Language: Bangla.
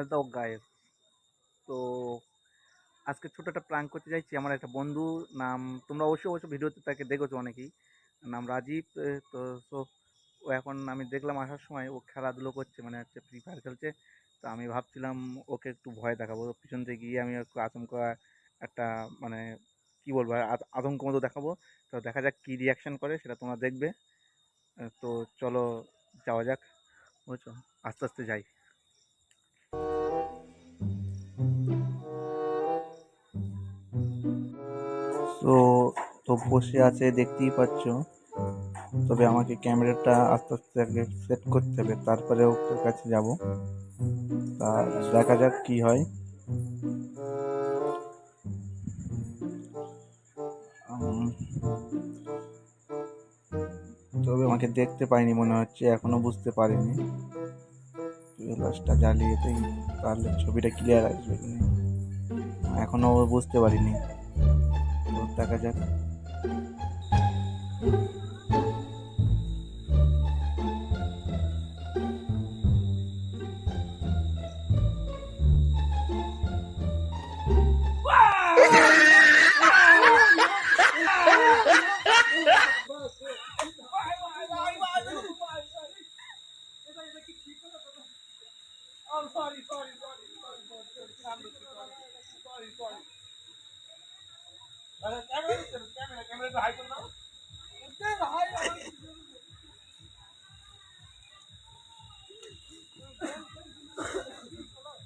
হালদাও গায়েব। তো আজকে ছোট একটা প্র্যাঙ্ক করতে চাইছি। আমার একটা বন্ধু, নাম তোমরা অবশ্যই ভিডিওতে তাকে দেখেছো অনেকেই, নাম রাজীব। তো সো ও এখন আমি দেখলাম আসার সময় ও খেলাধুলো করছে, মানে হচ্ছে ফ্রি ফায়ার খেলছে। তো আমি ভাবছিলাম ওকে একটু ভয় দেখাবো, পিছন থেকে গিয়ে আমি একটু আচমকা একটা মানে কি বলবো আতঙ্ক মতো দেখাবো। তো দেখা যাক কি রিয়াকশন করে, সেটা তোমরা দেখবে। তো চলো যাওয়া যাক, বুঝছো, আস্তে আস্তে যাই। তো তো বসে আছে দেখতেই পাচ্ছ, তবে আমাকে ক্যামেরাটা আস্তে আস্তে আগে সেট করতে হবে, তারপরে ওর কাছে যাব। তা দেখা যাক কি হয়। তবে আমাকে দেখতে পাইনি মনে হচ্ছে, এখনো বুঝতে পারিনি। গ্লাসটা জ্বালিয়ে দিই, তাহলে ছবিটা ক্লিয়ার আসবে কিনা এখনো বুঝতে পারিনি। তো দেখা যাক।